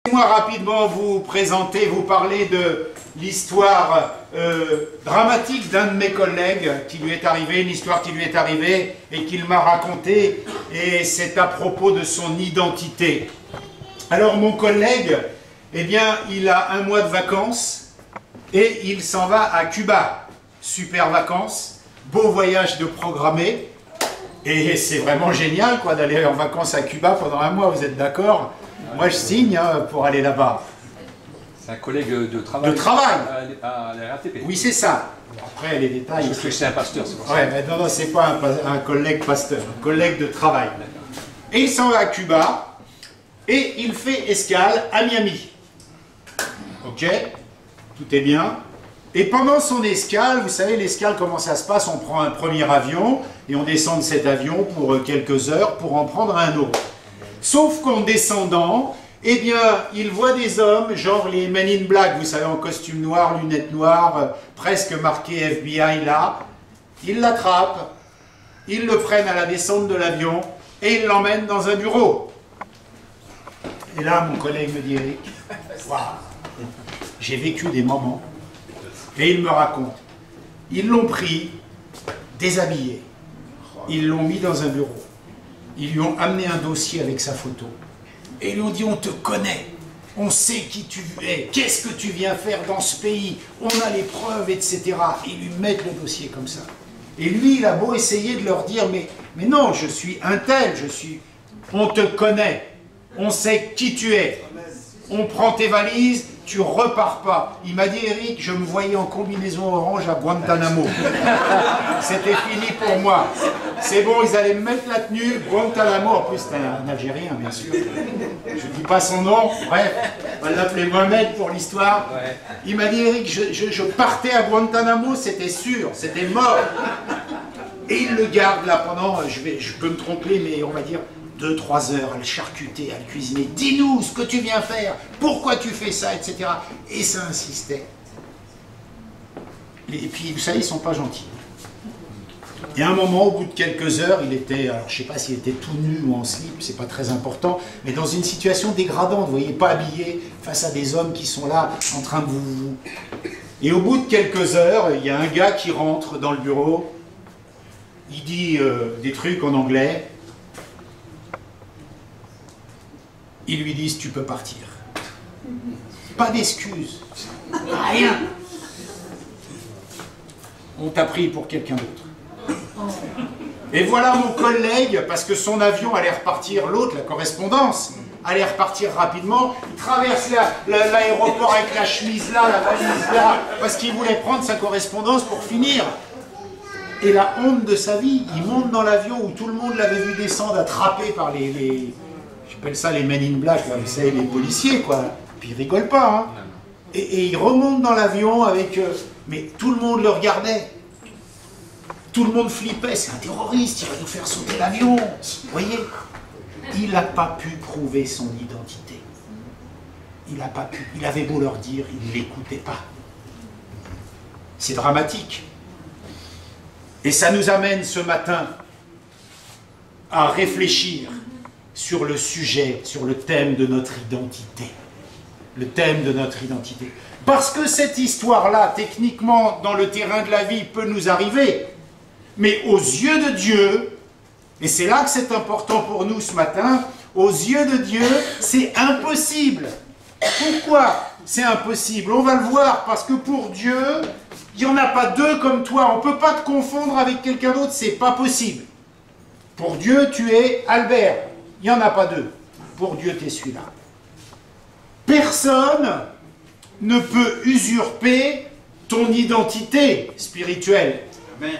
Laissez-moi rapidement vous présenter, vous parler de l'histoire dramatique d'un de mes collègues qui lui est arrivé, une histoire qui lui est arrivée et qu'il m'a racontée, et c'est à propos de son identité. Alors mon collègue, eh bien, il a un mois de vacances et il s'en va à Cuba. Super vacances, beau voyage de programmé, et c'est vraiment génial quoi d'aller en vacances à Cuba pendant un mois, vous êtes d'accord? Moi, je signe pour aller là-bas. C'est un collègue de travail. De travail à la RATP. Oui, c'est ça. Après, les détails... Parce que c'est un pasteur, c'est pour ça. Ouais, mais non, c'est pas un collègue pasteur, un collègue de travail. Et il s'en va à Cuba, et il fait escale à Miami. Ok, tout est bien. Et pendant son escale, vous savez, l'escale, comment ça se passe? On prend un premier avion, et on descend de cet avion pour quelques heures, pour en prendre un autre. Sauf qu'en descendant, eh bien, il voit des hommes, genre les Men in Black, vous savez, en costume noir, lunettes noires, presque marqué FBI là. Ils l'attrapent, ils le prennent à la descente de l'avion et ils l'emmènent dans un bureau. Et là, mon collègue me dit, Eric, waouh, j'ai vécu des moments. Et il me raconte, ils l'ont pris, déshabillé, ils l'ont mis dans un bureau. Ils lui ont amené un dossier avec sa photo. Et ils lui ont dit, on te connaît, on sait qui tu es, qu'est-ce que tu viens faire dans ce pays, on a les preuves, etc. Et ils lui mettent le dossier comme ça. Et lui, il a beau essayer de leur dire, mais non, je suis un tel, on te connaît, on sait qui tu es, on prend tes valises, tu repars pas. Il m'a dit, Eric, je me voyais en combinaison orange à Guantanamo. C'était fini pour moi. C'est bon, ils allaient me mettre la tenue, Guantanamo, en plus c'était un Algérien, bien sûr. Je ne dis pas son nom, bref, on va l'appeler Mohamed pour l'histoire. Il m'a dit, Eric, je partais à Guantanamo, c'était sûr, c'était mort. Et il le garde là pendant, je peux me tromper, mais on va dire 2-3 heures, à le charcuter, à le cuisiner. Dis-nous ce que tu viens faire, pourquoi tu fais ça, etc. Et ça insistait. Et puis, vous savez, ils ne sont pas gentils. Et à un moment, au bout de quelques heures, il était, alors je ne sais pas s'il était tout nu ou en slip, c'est pas très important, mais dans une situation dégradante, vous voyez, pas habillé, face à des hommes qui sont là, en train de vous... Et au bout de quelques heures, il y a un gars qui rentre dans le bureau, il dit des trucs en anglais, ils lui disent, tu peux partir. Pas d'excuses, rien. On t'a pris pour quelqu'un d'autre. Et voilà mon collègue, parce que son avion allait repartir, l'autre, la correspondance, allait repartir rapidement, il traverse l'aéroport avec la chemise là, la valise là, parce qu'il voulait prendre sa correspondance pour finir. Et la honte de sa vie, il monte dans l'avion où tout le monde l'avait vu descendre, attrapé par j'appelle ça les Men in Black, là, vous savez, les policiers, quoi. Puis il rigole pas, hein. Et il remonte dans l'avion avec... mais tout le monde le regardait. Tout le monde flippait, c'est un terroriste, il va nous faire sauter l'avion. Vous voyez? Il n'a pas pu prouver son identité. Il n'a pas pu. Il avait beau leur dire, il ne l'écoutait pas. C'est dramatique. Et ça nous amène ce matin à réfléchir sur le sujet, sur le thème de notre identité. Le thème de notre identité. Parce que cette histoire-là, techniquement, dans le terrain de la vie, peut nous arriver. Mais aux yeux de Dieu, et c'est là que c'est important pour nous ce matin, aux yeux de Dieu, c'est impossible. Pourquoi c'est impossible? On va le voir, parce que pour Dieu, il n'y en a pas deux comme toi. On ne peut pas te confondre avec quelqu'un d'autre, c'est pas possible. Pour Dieu, tu es Albert. Il n'y en a pas deux. Pour Dieu, tu es celui-là. Personne ne peut usurper ton identité spirituelle. Amen.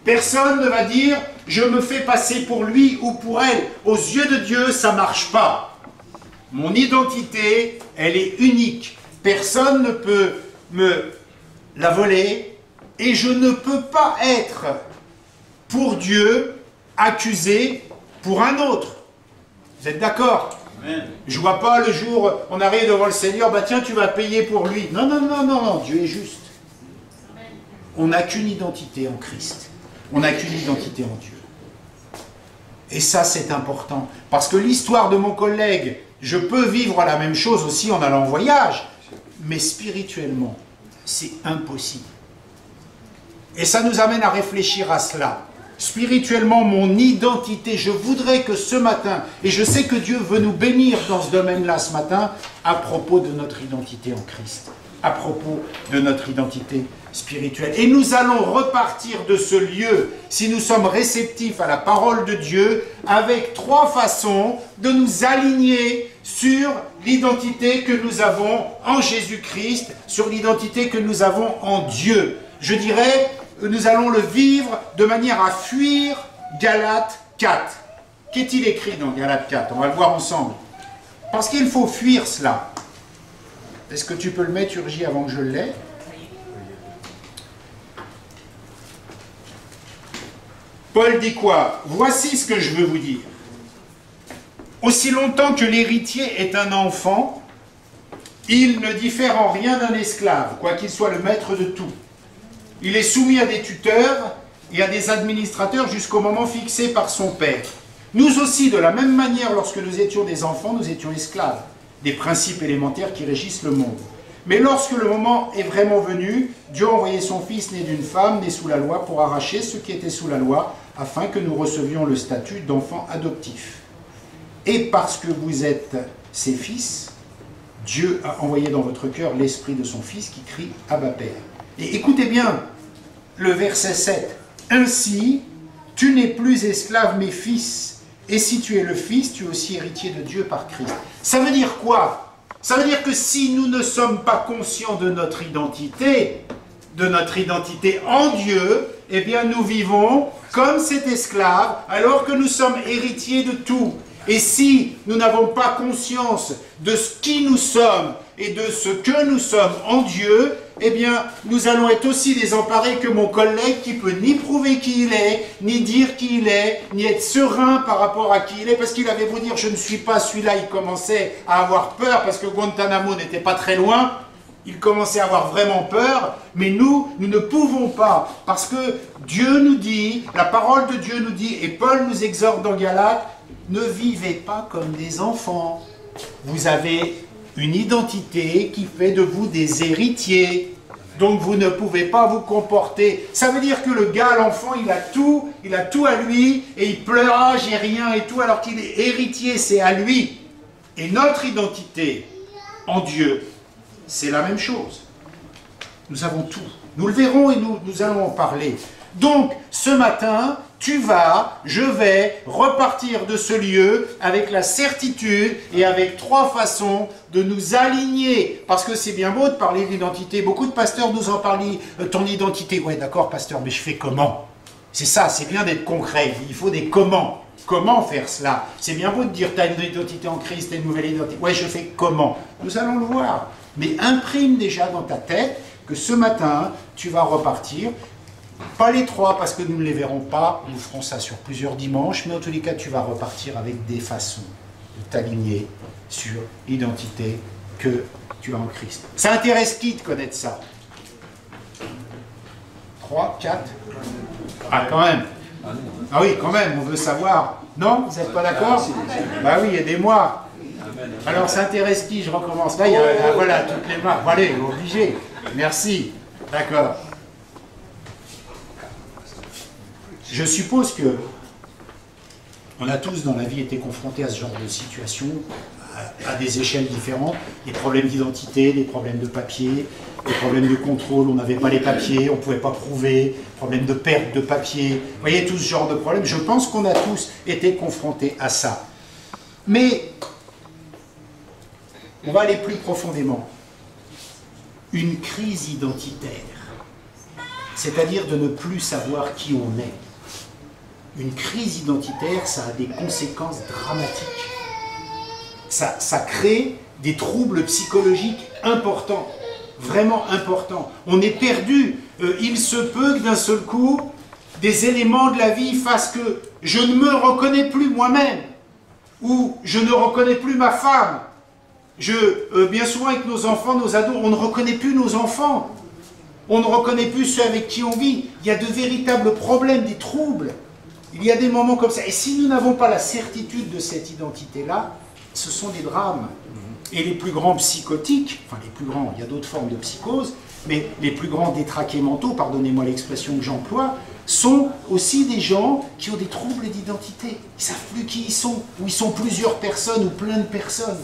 Personne ne va dire « je me fais passer pour lui ou pour elle ». Aux yeux de Dieu, ça ne marche pas. Mon identité, elle est unique. Personne ne peut me la voler et je ne peux pas être pour Dieu accusé pour un autre. Vous êtes d'accord? Je ne vois pas le jour, on arrive devant le Seigneur, bah tiens, tu vas payer pour lui. Non, non, non, non, non, Dieu est juste. On n'a qu'une identité en Christ. On n'a qu'une identité en Dieu. Et ça, c'est important. Parce que l'histoire de mon collègue Je peux vivre la même chose aussi en allant en voyage, mais spirituellement, c'est impossible. Et ça nous amène à réfléchir à cela. Spirituellement, mon identité, je voudrais que ce matin, et je sais que Dieu veut nous bénir dans ce domaine-là ce matin, à propos de notre identité en Christ, à propos de notre identité spirituelle. Et nous allons repartir de ce lieu, si nous sommes réceptifs à la parole de Dieu, avec 3 façons de nous aligner sur l'identité que nous avons en Jésus-Christ, sur l'identité que nous avons en Dieu. Je dirais, nous allons le vivre de manière à fuir Galates 4. Qu'est-il écrit dans Galates 4? On va le voir ensemble. Parce qu'il faut fuir cela. Est-ce que tu peux le mettre, Urgie, avant que je l'aie? Paul dit quoi? Voici ce que je veux vous dire. Aussi longtemps que l'héritier est un enfant, il ne diffère en rien d'un esclave, quoiqu'il soit le maître de tout. Il est soumis à des tuteurs et à des administrateurs jusqu'au moment fixé par son père. Nous aussi, de la même manière, lorsque nous étions des enfants, nous étions esclaves des principes élémentaires qui régissent le monde. Mais lorsque le moment est vraiment venu, Dieu a envoyé son Fils né d'une femme, né sous la loi, pour arracher ce qui était sous la loi, afin que nous recevions le statut d'enfants adoptifs. Et parce que vous êtes ses fils, Dieu a envoyé dans votre cœur l'esprit de son Fils qui crie « Abba Père ». Et écoutez bien le verset 7. « Ainsi, tu n'es plus esclave mais fils, et si tu es le fils, tu es aussi héritier de Dieu par Christ. » Ça veut dire quoi? Ça veut dire que si nous ne sommes pas conscients de notre identité en Dieu, eh bien nous vivons comme cet esclave, alors que nous sommes héritiers de tout. Et si nous n'avons pas conscience de ce qui nous sommes et de ce que nous sommes en Dieu, eh bien, nous allons être aussi désemparés que mon collègue qui peut ni prouver qui il est, ni dire qui il est, ni être serein par rapport à qui il est, parce qu'il avait beau dire « je ne suis pas celui-là », il commençait à avoir peur parce que Guantanamo n'était pas très loin, il commençait à avoir vraiment peur, mais nous ne pouvons pas, parce que Dieu nous dit, la parole de Dieu nous dit, et Paul nous exhorte dans Galates, ne vivez pas comme des enfants. Vous avez une identité qui fait de vous des héritiers. Donc vous ne pouvez pas vous comporter. Ça veut dire que le gars, l'enfant, il a tout à lui, et il pleure, ah, j'ai rien et tout, alors qu'il est héritier, c'est à lui. Et notre identité en Dieu, c'est la même chose. Nous avons tout. Nous le verrons et nous allons en parler. Donc, ce matin, je vais repartir de ce lieu avec la certitude et avec 3 façons de nous aligner. Parce que c'est bien beau de parler d'identité. Beaucoup de pasteurs nous en parlent, ton identité. Ouais, d'accord, pasteur, mais je fais comment? C'est ça, c'est bien d'être concret. Il faut des comment. Comment faire cela? C'est bien beau de dire, tu as une identité en Christ, tu as une nouvelle identité. Ouais, je fais comment? Nous allons le voir. Mais imprime déjà dans ta tête que ce matin, tu vas repartir. Pas les 3 parce que nous ne les verrons pas, nous ferons ça sur plusieurs dimanches, mais en tous les cas tu vas repartir avec des façons de t'aligner sur l'identité que tu as en Christ. Ça intéresse qui de connaître ça? 3, 4? Ah quand même. Ah oui, quand même, on veut savoir. Non, vous n'êtes pas d'accord? Bah oui, aidez-moi. Alors ça intéresse qui? Je recommence. Là, il y a, voilà, toutes les mains. Bon, allez, obligé. Merci. D'accord. Je suppose que on a tous dans la vie été confrontés à ce genre de situation, à des échelles différentes, des problèmes d'identité, des problèmes de papier, des problèmes de contrôle, on n'avait pas les papiers, on ne pouvait pas prouver, problèmes de perte de papier, vous voyez tout ce genre de problèmes. Je pense qu'on a tous été confrontés à ça. Mais on va aller plus profondément. Une crise identitaire, c'est-à-dire de ne plus savoir qui on est. Une crise identitaire, ça a des conséquences dramatiques. Ça crée des troubles psychologiques importants, vraiment importants. On est perdu. Il se peut que d'un seul coup, des éléments de la vie fassent que je ne me reconnais plus moi-même, ou je ne reconnais plus ma femme. Bien souvent avec nos enfants, nos ados, on ne reconnaît plus nos enfants. On ne reconnaît plus ceux avec qui on vit. Il y a de véritables problèmes, des troubles. Il y a des moments comme ça. Et si nous n'avons pas la certitude de cette identité-là, ce sont des drames. Et les plus grands psychotiques, enfin les plus grands, il y a d'autres formes de psychose, mais les plus grands détraqués mentaux, pardonnez-moi l'expression que j'emploie, sont aussi des gens qui ont des troubles d'identité. Ils ne savent plus qui ils sont, ou ils sont plusieurs personnes ou plein de personnes.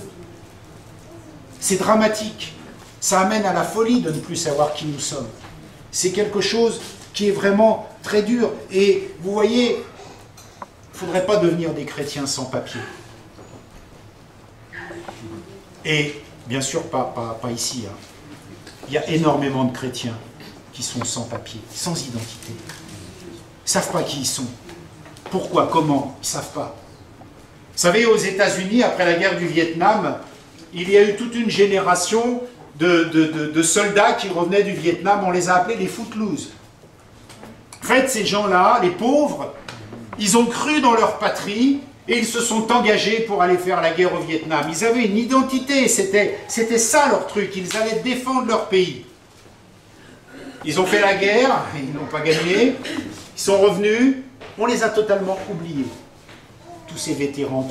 C'est dramatique. Ça amène à la folie de ne plus savoir qui nous sommes. C'est quelque chose qui est vraiment très dur. Et vous voyez, il ne faudrait pas devenir des chrétiens sans papier. Et bien sûr, pas ici. Hein. Il y a énormément de chrétiens qui sont sans papier, sans identité. Ils ne savent pas qui ils sont. Pourquoi, comment, ils ne savent pas. Vous savez, aux États-Unis, après la guerre du Vietnam, il y a eu toute une génération de soldats qui revenaient du Vietnam. On les a appelés les footloose. En fait, ces gens-là, les pauvres, ils ont cru dans leur patrie et ils se sont engagés pour aller faire la guerre au Vietnam. Ils avaient une identité, c'était ça leur truc, ils allaient défendre leur pays. Ils ont fait la guerre, ils n'ont pas gagné, ils sont revenus, on les a totalement oubliés. Tous ces vétérans,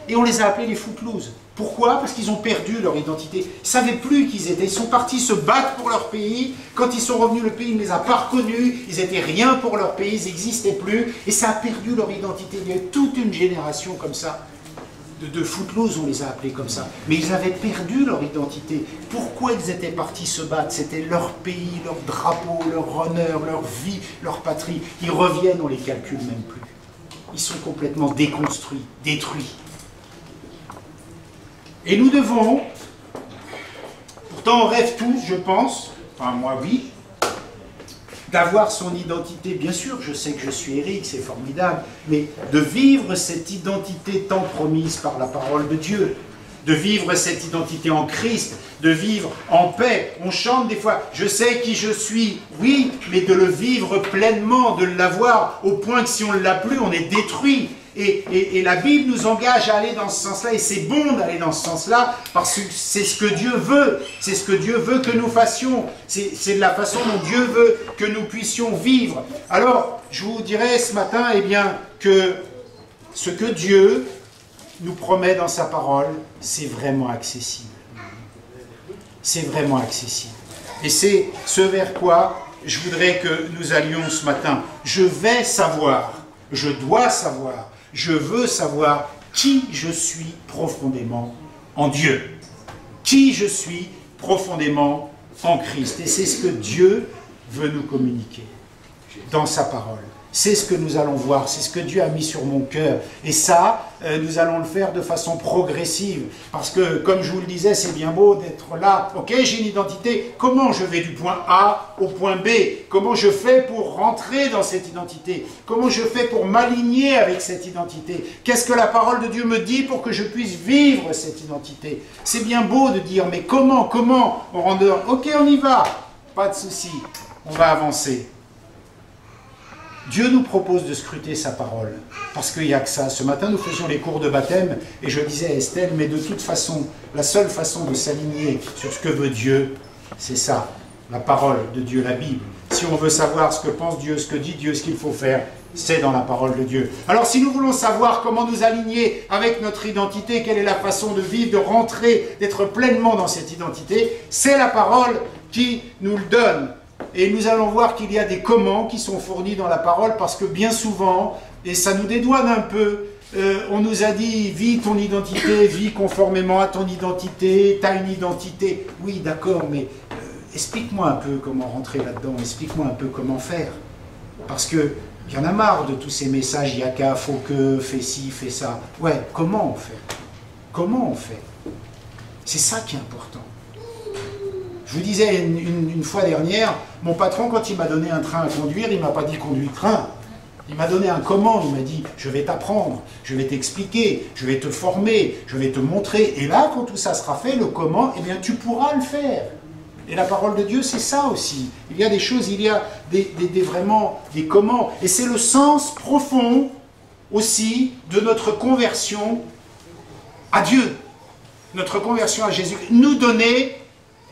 et on les a appelés les footloose. Pourquoi? Parce qu'ils ont perdu leur identité. Ils ne savaient plus qui ils étaient. Ils sont partis se battre pour leur pays. Quand ils sont revenus, le pays ne les a pas reconnus. Ils n'étaient rien pour leur pays, ils n'existaient plus. Et ça a perdu leur identité. Il y a eu toute une génération comme ça. De footloose, on les a appelés comme ça. Mais ils avaient perdu leur identité. Pourquoi ils étaient partis se battre? C'était leur pays, leur drapeau, leur honneur, leur vie, leur patrie. Ils reviennent, on ne les calcule même plus. Ils sont complètement déconstruits, détruits. Et nous devons, pourtant on rêve tous, je pense, enfin moi oui, d'avoir son identité. Bien sûr, je sais que je suis Eric, c'est formidable, mais de vivre cette identité tant promise par la parole de Dieu, de vivre cette identité en Christ, de vivre en paix. On chante des fois, je sais qui je suis, oui, mais de le vivre pleinement, de l'avoir au point que si on ne l'a plus, on est détruit. Et la Bible nous engage à aller dans ce sens-là, et c'est bon d'aller dans ce sens-là, parce que c'est ce que Dieu veut, c'est ce que Dieu veut que nous fassions, c'est de la façon dont Dieu veut que nous puissions vivre. Alors, je vous dirais ce matin, eh bien, que ce que Dieu nous promet dans sa parole, c'est vraiment accessible. C'est vraiment accessible. Et c'est ce vers quoi je voudrais que nous allions ce matin. Je vais savoir, je dois savoir, je veux savoir qui je suis profondément en Dieu. Qui je suis profondément en Christ. Et c'est ce que Dieu veut nous communiquer dans sa parole. C'est ce que nous allons voir, c'est ce que Dieu a mis sur mon cœur. Et ça, nous allons le faire de façon progressive. Parce que, comme je vous le disais, c'est bien beau d'être là. Ok, j'ai une identité. Comment je vais du point A au point B? Comment je fais pour rentrer dans cette identité? Comment je fais pour m'aligner avec cette identité? Qu'est-ce que la parole de Dieu me dit pour que je puisse vivre cette identité? C'est bien beau de dire, mais comment on rend dehors? Ok, on y va. Pas de souci. On va avancer. Dieu nous propose de scruter sa parole, parce qu'il n'y a que ça. Ce matin, nous faisions les cours de baptême, et je disais à Estelle, mais de toute façon, la seule façon de s'aligner sur ce que veut Dieu, c'est ça, la parole de Dieu, la Bible. Si on veut savoir ce que pense Dieu, ce que dit Dieu, ce qu'il faut faire, c'est dans la parole de Dieu. Alors si nous voulons savoir comment nous aligner avec notre identité, quelle est la façon de vivre, de rentrer, d'être pleinement dans cette identité, c'est la parole qui nous le donne. Et nous allons voir qu'il y a des comment qui sont fournis dans la parole, parce que bien souvent, et ça nous dédouane un peu, on nous a dit, vis ton identité, vis conformément à ton identité, tu as une identité. Oui, d'accord, mais explique-moi un peu comment rentrer là-dedans, explique-moi un peu comment faire. Parce que il y en a marre de tous ces messages, il y a qu'à, faut que, fais ci, fais ça. Ouais, comment on fait? Comment on fait? C'est ça qui est important. Je vous disais une fois dernière, mon patron, quand il m'a donné un train à conduire, il ne m'a pas dit conduis le train. Il m'a donné un comment, il m'a dit je vais t'apprendre, je vais t'expliquer, je vais te former, je vais te montrer. Et là, quand tout ça sera fait, le comment, eh bien tu pourras le faire. Et la parole de Dieu, c'est ça aussi. Il y a des choses, il y a vraiment des comment. Et c'est le sens profond aussi de notre conversion à Dieu. Notre conversion à Jésus. Nous donner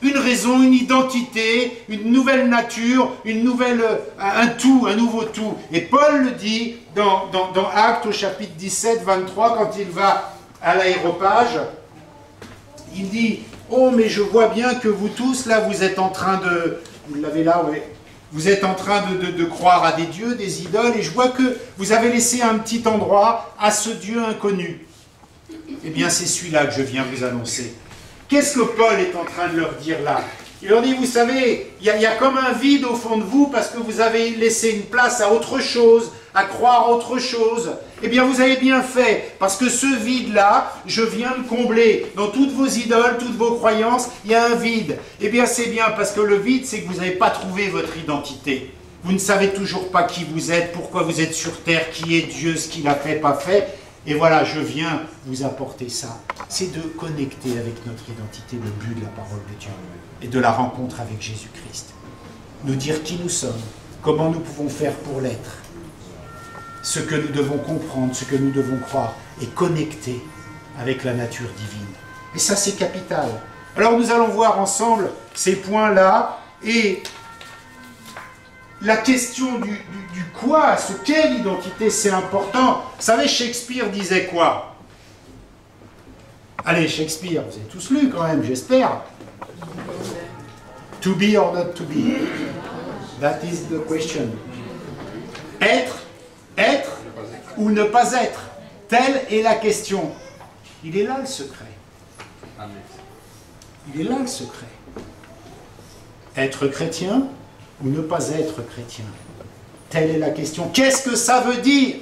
une raison, une identité, une nouvelle nature, un tout, un nouveau tout. Et Paul le dit dans Actes au chapitre 17, 23, quand il va à l'aéropage, il dit « Oh, mais je vois bien que vous tous, là, vous êtes en train de... » Vous l'avez là, oui. Vous êtes en train de croire à des dieux, des idoles, et je vois que vous avez laissé un petit endroit à ce Dieu inconnu. Eh bien, c'est celui-là que je viens vous annoncer. Qu'est-ce que Paul est en train de leur dire là? Il leur dit, vous savez, il y a comme un vide au fond de vous parce que vous avez laissé une place à autre chose, à croire autre chose. Eh bien, vous avez bien fait, parce que ce vide-là, je viens de combler. Dans toutes vos idoles, toutes vos croyances, il y a un vide. Eh bien, c'est bien, parce que le vide, c'est que vous n'avez pas trouvé votre identité. Vous ne savez toujours pas qui vous êtes, pourquoi vous êtes sur terre, qui est Dieu, ce qu'il a fait, pas fait. Et voilà, je viens vous apporter ça. C'est de connecter avec notre identité, le but de la parole de Dieu et de la rencontre avec Jésus-Christ. Nous dire qui nous sommes, comment nous pouvons faire pour l'être, ce que nous devons comprendre, ce que nous devons croire, et connecter avec la nature divine. Et ça, c'est capital. Alors, nous allons voir ensemble ces points-là, et la question du quoi, ce qu'est l'identité, c'est important. Vous savez, Shakespeare disait quoi? Allez, Shakespeare, vous avez tous lu quand même, j'espère. To be or not to be. That is the question. Être ou ne pas être. Telle est la question. Il est là le secret. Il est là le secret. Être chrétien ou ne pas être chrétien. Telle est la question. Qu'est-ce que ça veut dire?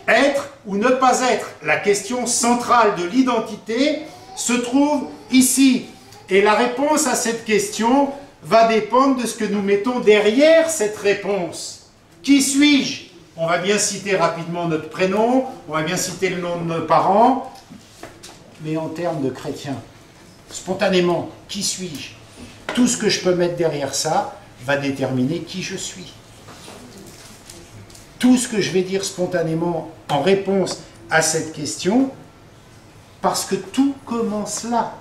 Être ou ne pas être. La question centrale de l'identité se trouve ici. Et la réponse à cette question va dépendre de ce que nous mettons derrière cette réponse. Qui suis-je? On va bien citer rapidement notre prénom, on va bien citer le nom de nos parents, mais en termes de chrétien, spontanément, qui suis-je? Tout ce que je peux mettre derrière ça va déterminer qui je suis. Tout ce que je vais dire spontanément en réponse à cette question, parce que tout commence là.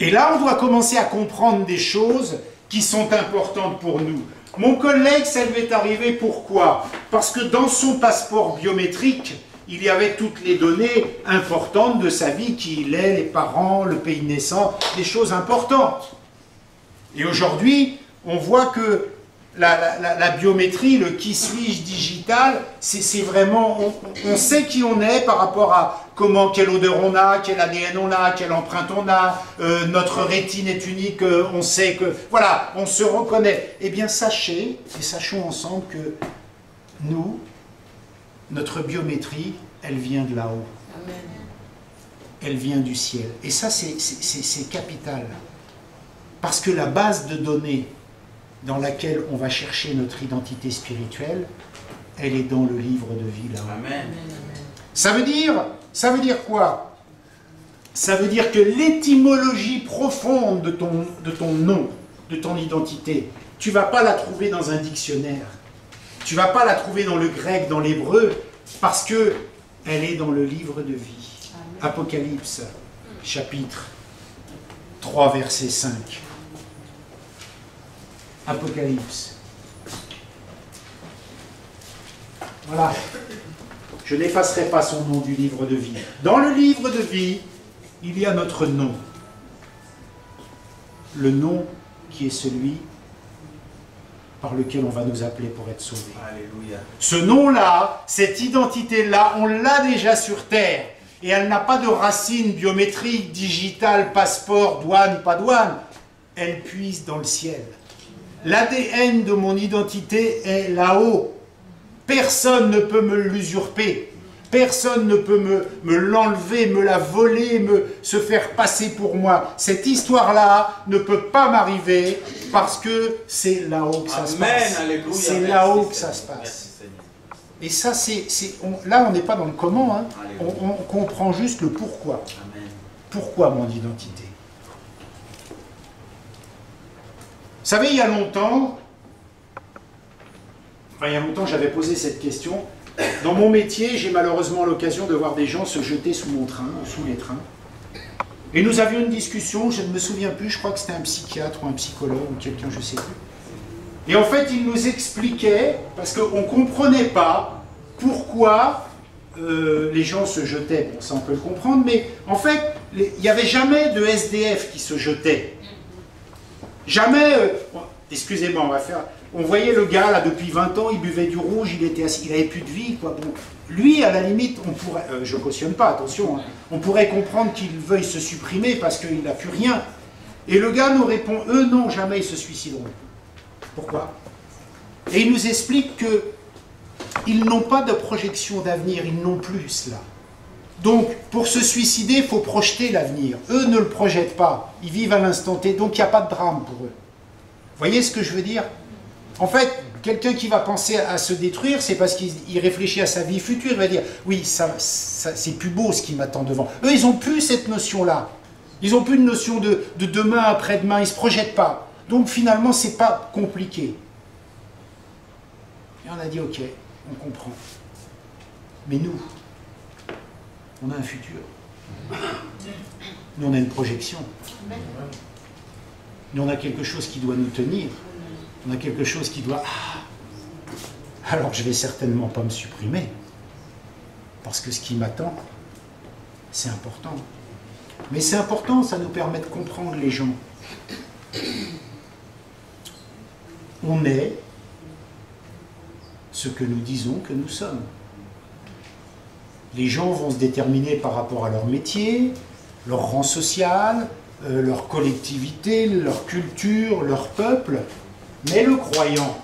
Et là, on doit commencer à comprendre des choses qui sont importantes pour nous. Mon collègue, ça lui est arrivé, pourquoi? Parce que dans son passeport biométrique, il y avait toutes les données importantes de sa vie, qui il est, les parents, le pays de naissance, des choses importantes. Et aujourd'hui, on voit que la biométrie, le qui suis-je digital, c'est vraiment, on sait qui on est par rapport à quelle odeur on a, quel ADN on a, quelle empreinte on a, notre rétine est unique, on sait que, voilà, on se reconnaît. Eh bien, sachez, et sachons ensemble que nous, notre biométrie, elle vient de là-haut. Elle vient du ciel. Et ça, c'est capital. Parce que la base de données dans laquelle on va chercher notre identité spirituelle, elle est dans le livre de vie là-haut. Amen. Ça veut dire quoi? Ça veut dire que l'étymologie profonde de ton nom, de ton identité, tu ne vas pas la trouver dans un dictionnaire. Tu ne vas pas la trouver dans le grec, dans l'hébreu, parce qu'elle est dans le livre de vie. Apocalypse, chapitre 3, verset 5. Apocalypse. Voilà. Je n'effacerai pas son nom du livre de vie. Dans le livre de vie, il y a notre nom. Le nom qui est celui par lequel on va nous appeler pour être sauvés. Alléluia. Ce nom-là, cette identité-là, on l'a déjà sur terre. Et elle n'a pas de racine biométrique, digitale, passeport, douane, pas douane. Elle puise dans le ciel. L'ADN de mon identité est là-haut. Personne ne peut me l'usurper. Personne ne peut me l'enlever, me la voler, se faire passer pour moi. Cette histoire-là ne peut pas m'arriver parce que c'est là-haut que ça se passe. C'est là-haut que ça se passe. Et ça, là, on n'est pas dans le comment. Hein. On comprend juste le pourquoi. Amen. Pourquoi mon identité? Vous savez, il y a longtemps, j'avais posé cette question. Dans mon métier, j'ai malheureusement l'occasion de voir des gens se jeter sous mon train, ou sous les trains. Et nous avions une discussion, je ne me souviens plus, je crois que c'était un psychiatre ou un psychologue ou quelqu'un, je ne sais plus. Et en fait, il nous expliquait, parce qu'on ne comprenait pas pourquoi les gens se jetaient. Bon, ça on peut le comprendre, mais en fait, il n'y avait jamais de SDF qui se jetait. Jamais, excusez-moi, on va faire... On voyait le gars, là, depuis 20 ans, il buvait du rouge, il était assis, il n'avait plus de vie, quoi. Bon, lui, à la limite, on pourrait... je cautionne pas, attention, hein, on pourrait comprendre qu'il veuille se supprimer parce qu'il n'a plus rien. Et le gars nous répond, eux, non, jamais ils se suicideront. Pourquoi? Et il nous explique que ils n'ont pas de projection d'avenir, ils n'ont plus cela. Donc, pour se suicider, il faut projeter l'avenir. Eux ne le projettent pas, ils vivent à l'instant T, donc il n'y a pas de drame pour eux. Vous voyez ce que je veux dire? En fait, quelqu'un qui va penser à se détruire, c'est parce qu'il réfléchit à sa vie future, il va dire, oui, c'est plus beau ce qui m'attend devant. Eux, ils n'ont plus cette notion-là. Ils n'ont plus une notion de demain, après-demain, ils ne se projettent pas. Donc finalement, ce n'est pas compliqué. Et on a dit, ok, on comprend. Mais nous, on a un futur. Nous, on a une projection. Nous, on a quelque chose qui doit nous tenir. On a quelque chose qui doit... alors je ne vais certainement pas me supprimer. Parce que ce qui m'attend, c'est important. Mais c'est important, ça nous permet de comprendre les gens. On est ce que nous disons que nous sommes. Les gens vont se déterminer par rapport à leur métier, leur rang social, leur collectivité, leur culture, leur peuple. Mais le croyant,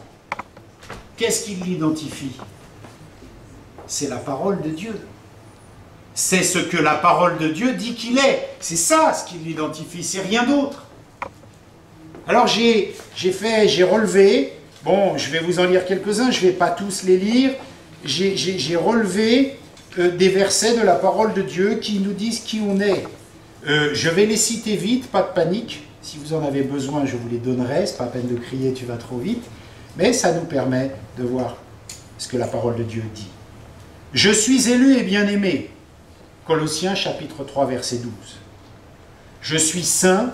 qu'est-ce qui l'identifie? C'est la parole de Dieu. C'est ce que la parole de Dieu dit qu'il est. C'est ça ce qui l'identifie, c'est rien d'autre. Alors j'ai relevé, bon, je vais vous en lire quelques-uns, je ne vais pas tous les lire, j'ai relevé des versets de la parole de Dieu qui nous disent qui on est. Je vais les citer vite, pas de panique. Si vous en avez besoin, je vous les donnerai. Ce n'est pas la peine de crier, tu vas trop vite. Mais ça nous permet de voir ce que la parole de Dieu dit. Je suis élu et bien-aimé. Colossiens chapitre 3, verset 12. Je suis saint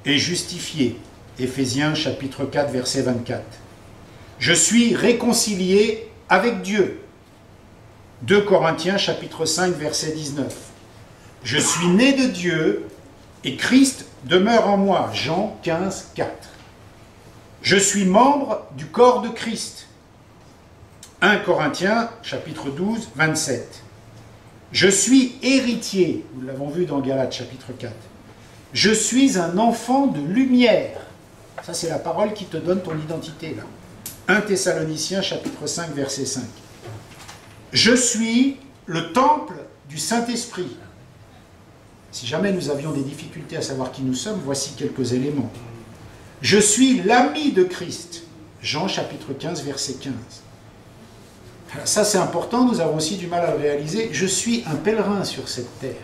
et justifié. Éphésiens chapitre 4, verset 24. Je suis réconcilié avec Dieu. 2 Corinthiens chapitre 5, verset 19. Je suis né de Dieu et Christ demeure en moi. Jean 15, 4. Je suis membre du corps de Christ. 1 Corinthiens chapitre 12, 27. Je suis héritier. Nous l'avons vu dans Galates chapitre 4. Je suis un enfant de lumière. Ça, c'est la parole qui te donne ton identité, là. 1 Thessaloniciens chapitre 5, verset 5. Je suis le temple du Saint-Esprit. Si jamais nous avions des difficultés à savoir qui nous sommes, voici quelques éléments. Je suis l'ami de Christ. Jean chapitre 15, verset 15. Alors ça c'est important, nous avons aussi du mal à le réaliser. Je suis un pèlerin sur cette terre.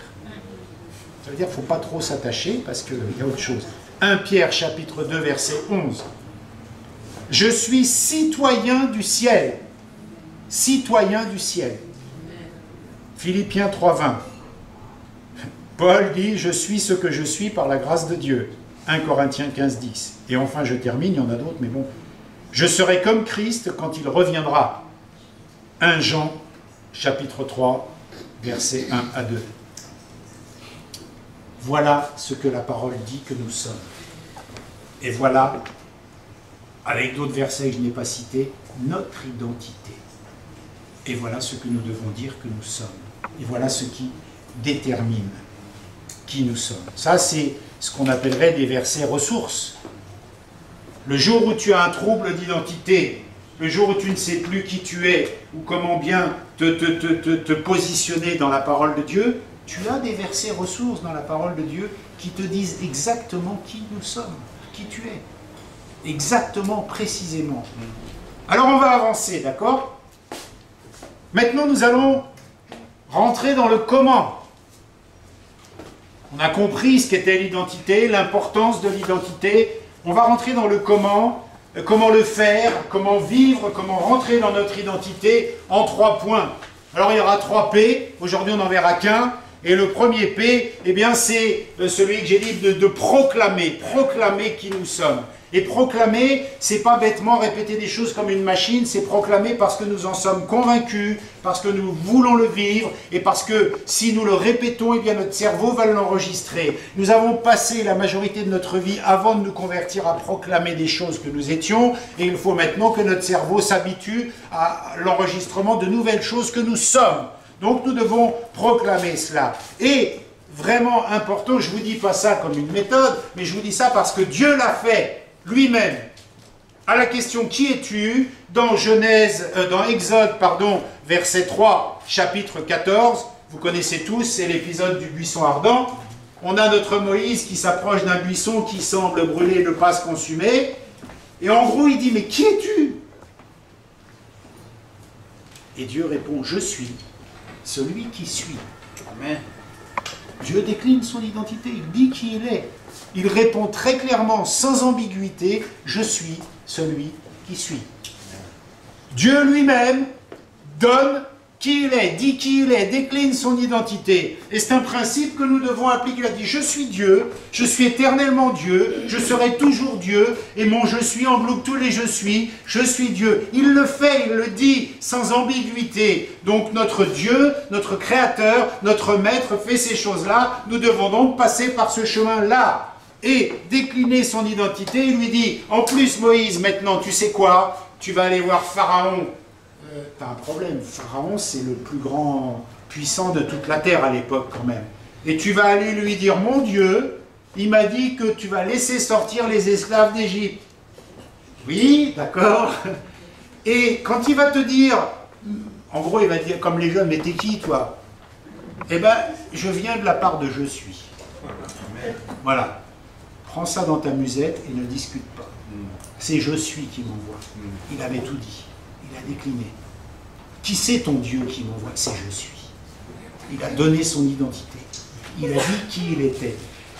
Ça veut dire qu'il ne faut pas trop s'attacher parce qu'il y a autre chose. 1 Pierre chapitre 2, verset 11. Je suis citoyen du ciel. Citoyen du ciel. Philippiens 3, 20. Paul dit, je suis ce que je suis par la grâce de Dieu. 1 Corinthiens 15, 10. Et enfin, je termine, il y en a d'autres, mais bon. Je serai comme Christ quand il reviendra. 1 Jean, chapitre 3, versets 1 à 2. Voilà ce que la parole dit que nous sommes. Et voilà, avec d'autres versets que je n'ai pas cités, notre identité. Et voilà ce que nous devons dire que nous sommes. Et voilà ce qui détermine qui nous sommes. Ça, c'est ce qu'on appellerait des versets ressources. Le jour où tu as un trouble d'identité, le jour où tu ne sais plus qui tu es, ou comment bien te positionner dans la parole de Dieu, tu as des versets ressources dans la parole de Dieu qui te disent exactement qui nous sommes, qui tu es. Exactement, précisément. Alors on va avancer, d'accord? Maintenant nous allons rentrer dans le comment. On a compris ce qu'était l'identité, l'importance de l'identité. On va rentrer dans le comment le faire, comment vivre, comment rentrer dans notre identité en 3 points. Alors il y aura 3 P, aujourd'hui on n'en verra qu'un. Et le premier P, eh bien c'est celui que j'ai dit de proclamer qui nous sommes. Et proclamer, c'est pas bêtement répéter des choses comme une machine, c'est proclamer parce que nous en sommes convaincus, parce que nous voulons le vivre, et parce que si nous le répétons, eh bien notre cerveau va l'enregistrer. Nous avons passé la majorité de notre vie avant de nous convertir à proclamer des choses que nous étions, et il faut maintenant que notre cerveau s'habitue à l'enregistrement de nouvelles choses que nous sommes. Donc nous devons proclamer cela. Et vraiment important, je ne vous dis pas ça comme une méthode, mais je vous dis ça parce que Dieu l'a fait lui-même. À la question « Qui es-tu » dans Exode, verset 3, chapitre 14, vous connaissez tous, c'est l'épisode du buisson ardent. On a notre Moïse qui s'approche d'un buisson qui semble brûler et ne pas se consumer. Et en gros, il dit « Mais qui es-tu » Et Dieu répond « Je suis celui qui suis. » Amen. Dieu décline son identité, il dit qui il est. Il répond très clairement, sans ambiguïté, « Je suis celui qui suis. » Dieu lui-même donne qui il est, dit qui il est, décline son identité. Et c'est un principe que nous devons appliquer. Il a dit « Je suis Dieu, je suis éternellement Dieu, je serai toujours Dieu, et mon je suis engloupe tous les je suis Dieu. » Il le fait, il le dit, sans ambiguïté. Donc notre Dieu, notre Créateur, notre Maître fait ces choses-là. Nous devons donc passer par ce chemin-là et décliner son identité. Il lui dit « En plus Moïse, maintenant, tu sais quoi? Tu vas aller voir Pharaon. » T'as un problème, Pharaon c'est le plus grand puissant de toute la terre à l'époque quand même. Et tu vas aller lui dire, mon Dieu, il m'a dit que tu vas laisser sortir les esclaves d'Égypte. Oui, d'accord. Et quand il va te dire, en gros il va dire comme les jeunes, mais t'es qui toi? Eh ben, je viens de la part de je suis. Voilà. Prends ça dans ta musette et ne discute pas. C'est je suis qui m'envoie. Il avait tout dit. Il a décliné. Qui c'est ton Dieu qui m'envoie? C'est je suis. Il a donné son identité. Il a dit qui il était.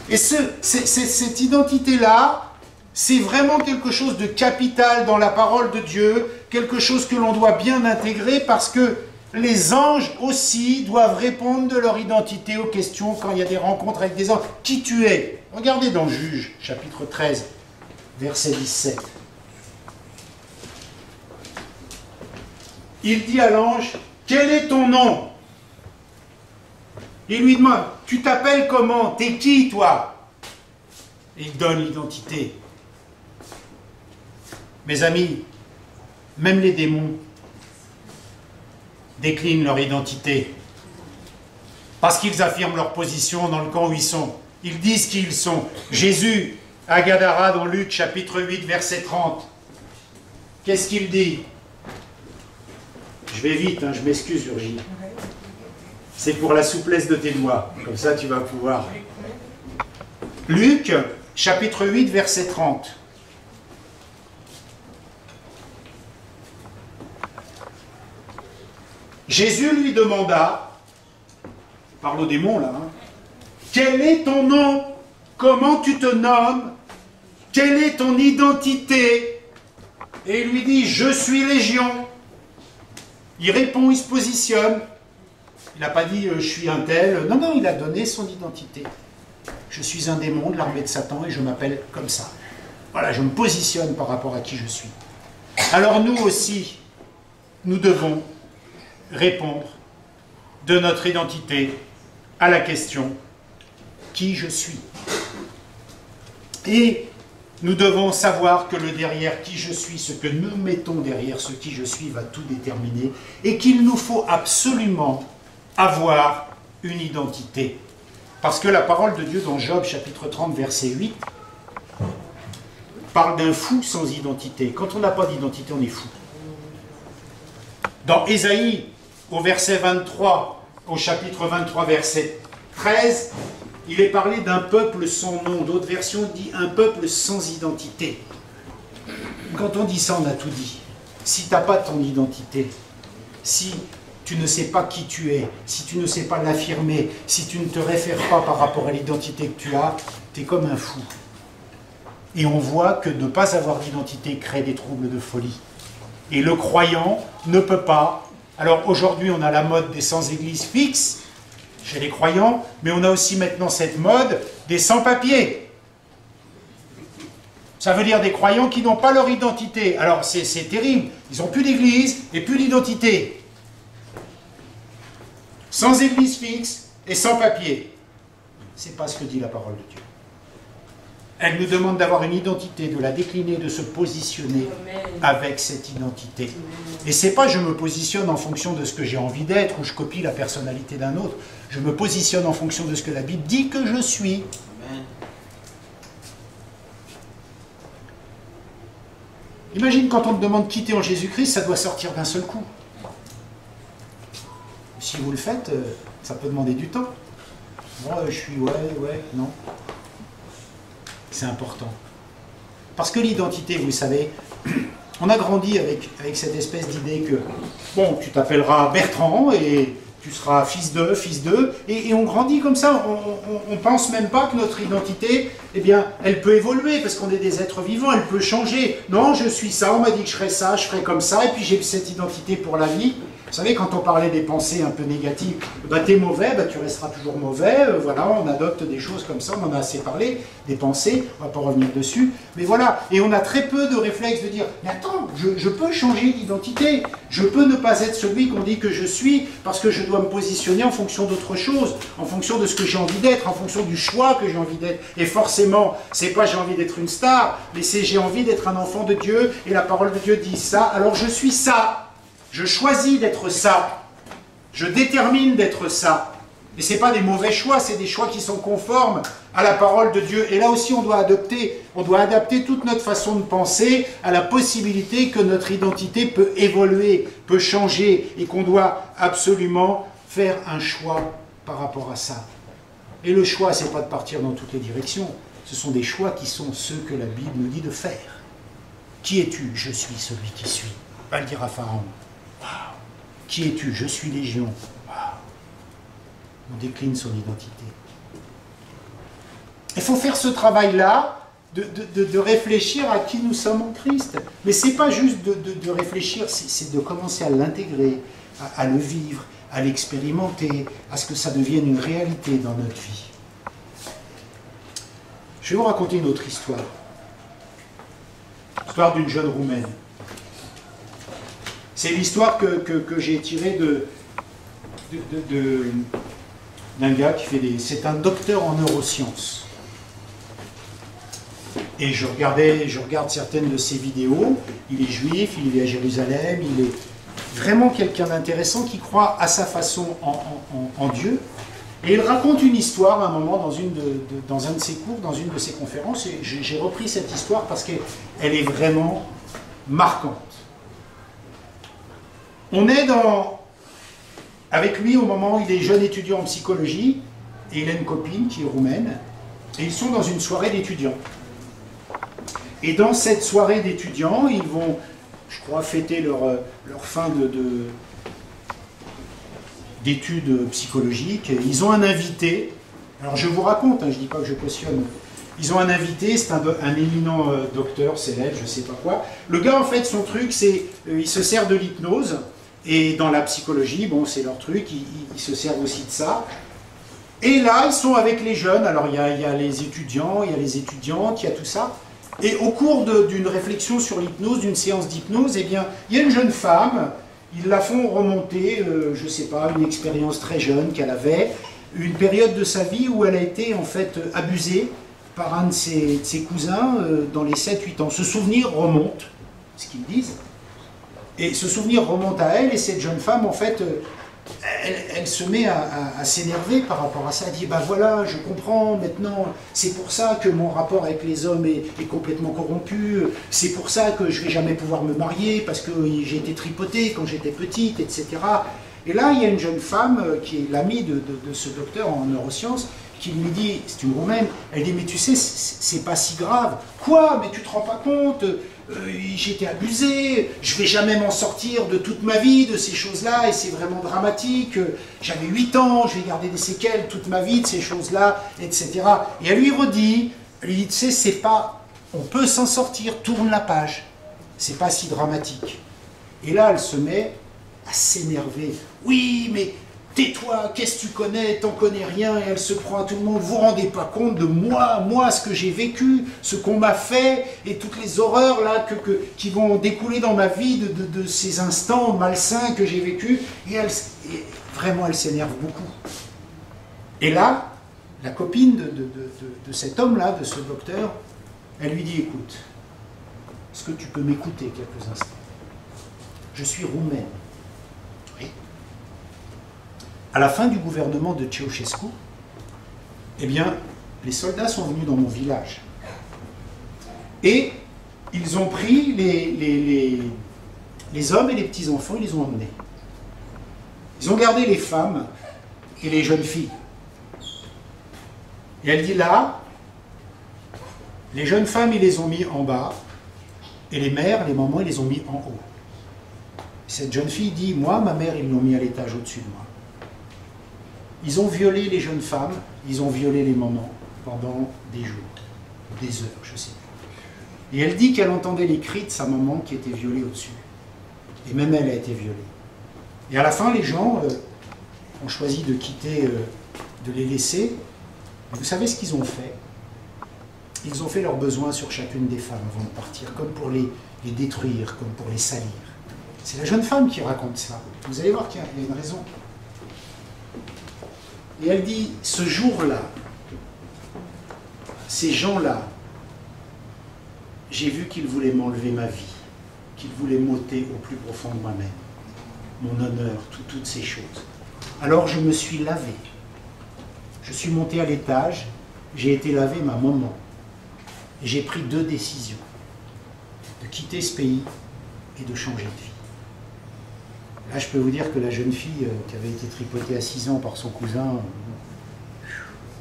Et cette identité-là, c'est vraiment quelque chose de capital dans la parole de Dieu, quelque chose que l'on doit bien intégrer parce que les anges aussi doivent répondre de leur identité aux questions quand il y a des rencontres avec des anges. Qui tu es? Regardez dans Juge, chapitre 13, verset 17. Il dit à l'ange, quel est ton nom? Il lui demande, tu t'appelles comment? T'es qui toi? Et il donne l'identité. Mes amis, même les démons déclinent leur identité. Parce qu'ils affirment leur position dans le camp où ils sont. Ils disent qui ils sont. Jésus, à Gadara, dans Luc, chapitre 8, verset 30. Qu'est-ce qu'il dit? Je vais vite, hein, je m'excuse Virginie. C'est pour la souplesse de tes doigts. Comme ça, tu vas pouvoir. Luc, chapitre 8, verset 30. Jésus lui demanda, parle aux démons là, hein, quel est ton nom? Comment tu te nommes? Quelle est ton identité? Et il lui dit, je suis Légion. Il répond, il se positionne. Il n'a pas dit je suis un tel. Non, non, il a donné son identité. Je suis un démon de l'armée de Satan et je m'appelle comme ça. Voilà, je me positionne par rapport à qui je suis. Alors nous aussi, nous devons répondre de notre identité à la question qui je suis. Et nous devons savoir que le derrière qui je suis, ce que nous mettons derrière ce qui je suis va tout déterminer et qu'il nous faut absolument avoir une identité. Parce que la parole de Dieu dans Job chapitre 30 verset 8 parle d'un fou sans identité. Quand on n'a pas d'identité, on est fou. Dans Ésaïe au verset 23, au chapitre 23 verset 13, il est parlé d'un peuple sans nom. D'autres versions disent un peuple sans identité. Quand on dit ça, on a tout dit. Si tu n'as pas ton identité, si tu ne sais pas qui tu es, si tu ne sais pas l'affirmer, si tu ne te réfères pas par rapport à l'identité que tu as, tu es comme un fou. Et on voit que ne pas avoir d'identité crée des troubles de folie. Et le croyant ne peut pas. Alors aujourd'hui, on a la mode des sans-églises fixes, chez les croyants, mais on a aussi maintenant cette mode des sans-papiers. Ça veut dire des croyants qui n'ont pas leur identité. Alors c'est terrible, ils n'ont plus d'église et plus d'identité. Sans église fixe et sans papier. C'est pas ce que dit la parole de Dieu. Elle nous demande d'avoir une identité, de la décliner, de se positionner avec cette identité. Et c'est pas je me positionne en fonction de ce que j'ai envie d'être ou je copie la personnalité d'un autre. Je me positionne en fonction de ce que la Bible dit que je suis. Amen. Imagine quand on te demande quitter en Jésus-Christ, ça doit sortir d'un seul coup. Si vous le faites, ça peut demander du temps. Moi, je suis ouais, non. C'est important. Parce que l'identité, vous savez, on a grandi avec cette espèce d'idée que, bon, tu t'appelleras Bertrand et tu seras fils d'eux, et on grandit comme ça, on pense même pas que notre identité, eh bien, elle peut évoluer, parce qu'on est des êtres vivants, elle peut changer. Non, je suis ça, on m'a dit que je ferais ça, je ferais comme ça, et puis j'ai cette identité pour la vie. Vous savez, quand on parlait des pensées un peu négatives, bah, t'es mauvais, bah, tu resteras toujours mauvais, voilà, on adopte des choses comme ça, on en a assez parlé, des pensées, on va pas revenir dessus, mais voilà, et on a très peu de réflexes de dire, mais attends, je peux changer d'identité, je peux ne pas être celui qu'on dit que je suis, parce que je dois me positionner en fonction d'autre chose, en fonction de ce que j'ai envie d'être, en fonction du choix que j'ai envie d'être, et forcément, c'est pas j'ai envie d'être une star, mais c'est j'ai envie d'être un enfant de Dieu, et la parole de Dieu dit ça, alors je suis ça. Je choisis d'être ça. Je détermine d'être ça. Et ce n'est pas des mauvais choix, c'est des choix qui sont conformes à la parole de Dieu. Et là aussi, on doit adapter toute notre façon de penser à la possibilité que notre identité peut évoluer, peut changer, et qu'on doit absolument faire un choix par rapport à ça. Et le choix, ce n'est pas de partir dans toutes les directions. Ce sont des choix qui sont ceux que la Bible nous dit de faire. Qui es-tu? Je suis celui qui suis. Va le dire à Pharaon. Wow. Qui es-tu? Je suis Légion. Wow. On décline son identité. Il faut faire ce travail-là, de réfléchir à qui nous sommes en Christ. Mais ce n'est pas juste de réfléchir, c'est de commencer à l'intégrer, à le vivre, à l'expérimenter, à ce que ça devienne une réalité dans notre vie. Je vais vous raconter une autre histoire. L'histoire d'une jeune Roumaine. C'est l'histoire que j'ai tirée d'un gars qui fait c'est un docteur en neurosciences. Et je regarde certaines de ses vidéos. Il est juif, il vit à Jérusalem, il est vraiment quelqu'un d'intéressant qui croit à sa façon en Dieu. Et il raconte une histoire à un moment dans un de ses cours, dans une de ses conférences. Et j'ai repris cette histoire parce qu'elle est vraiment marquante. On est avec lui au moment où il est jeune étudiant en psychologie, et il a une copine qui est roumaine, et ils sont dans une soirée d'étudiants. Et dans cette soirée d'étudiants, ils vont, je crois, fêter leur fin d'études psychologiques. Ils ont un invité, alors je vous raconte, hein, je ne dis pas que je cautionne, ils ont un invité, c'est un éminent docteur, célèbre, je ne sais pas quoi. Le gars, en fait, son truc, c'est il se sert de l'hypnose. Et dans la psychologie, bon, c'est leur truc, ils se servent aussi de ça. Et là, ils sont avec les jeunes, alors il y a les étudiants, il y a les étudiantes, il y a tout ça. Et au cours d'une réflexion sur l'hypnose, d'une séance d'hypnose, eh bien, il y a une jeune femme, ils la font remonter, je ne sais pas, une expérience très jeune qu'elle avait, une période de sa vie où elle a été en fait abusée par un de ses cousins dans les 7-8 ans. Ce souvenir remonte, ce qu'ils disent. Et ce souvenir remonte à elle, et cette jeune femme, en fait, elle se met à s'énerver par rapport à ça. Elle dit, ben voilà, je comprends maintenant, c'est pour ça que mon rapport avec les hommes est complètement corrompu, c'est pour ça que je ne vais jamais pouvoir me marier, parce que j'ai été tripotée quand j'étais petite, etc. Et là, il y a une jeune femme qui est l'amie de ce docteur en neurosciences, qui lui dit, c'est une Roumaine, elle dit, mais tu sais, c'est pas si grave. Quoi? Mais tu te rends pas compte? J'ai été abusée, je vais jamais m'en sortir de toute ma vie, de ces choses-là, et c'est vraiment dramatique. J'avais 8 ans, je vais garder des séquelles toute ma vie de ces choses-là, etc. Et elle lui redit, tu sais, c'est pas, on peut s'en sortir, tourne la page. C'est pas si dramatique. Et là, elle se met à s'énerver. Oui, mais tais-toi, qu'est-ce que tu connais, t'en connais rien, et elle se prend à tout le monde, vous vous rendez pas compte de moi, ce que j'ai vécu, ce qu'on m'a fait, et toutes les horreurs là qui vont découler dans ma vie de ces instants malsains que j'ai vécus, et vraiment elle s'énerve beaucoup. Et là, la copine de cet homme-là, de ce docteur, elle lui dit, écoute, est-ce que tu peux m'écouter quelques instants? Je suis roumaine. Oui. À la fin du gouvernement de Ceausescu, eh bien, les soldats sont venus dans mon village. Et ils ont pris les hommes et les petits-enfants, ils les ont emmenés. Ils ont gardé les femmes et les jeunes filles. Et elle dit là, les jeunes femmes, ils les ont mis en bas, et les mères, les mamans, ils les ont mis en haut. Cette jeune fille dit, moi, ma mère, ils l'ont mis à l'étage au-dessus de moi. Ils ont violé les jeunes femmes, ils ont violé les mamans pendant des jours, des heures, je sais plus. Et elle dit qu'elle entendait les cris de sa maman qui était violée au-dessus. Et même elle a été violée. Et à la fin, les gens ont choisi de quitter, de les laisser. Et vous savez ce qu'ils ont fait? Ils ont fait leurs besoins sur chacune des femmes avant de partir, comme pour les détruire, comme pour les salir. C'est la jeune femme qui raconte ça. Vous allez voir qu'il y a une raison. Et elle dit, ce jour-là, ces gens-là, j'ai vu qu'ils voulaient m'enlever ma vie, qu'ils voulaient m'ôter au plus profond de moi-même, mon honneur, toutes ces choses. Alors je me suis lavé. Je suis monté à l'étage, j'ai été laver ma maman. Et j'ai pris 2 décisions. De quitter ce pays et de changer de vie. Là, je peux vous dire que la jeune fille qui avait été tripotée à 6 ans par son cousin,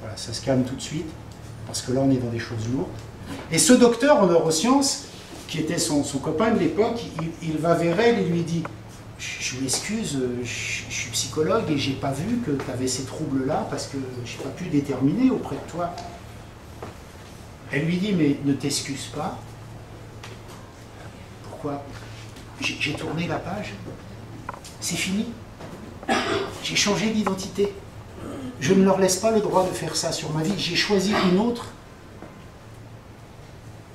voilà, ça se calme tout de suite, parce que là, on est dans des choses lourdes. Et ce docteur en neurosciences, qui était son copain de l'époque, il va vers elle et lui dit « Je m'excuse, je suis psychologue et j'ai pas vu que tu avais ces troubles-là parce que je n'ai pas pu déterminer auprès de toi. » Elle lui dit « Mais ne t'excuse pas. » Pourquoi? J'ai tourné la page. C'est fini. J'ai changé d'identité. Je ne leur laisse pas le droit de faire ça sur ma vie. J'ai choisi une autre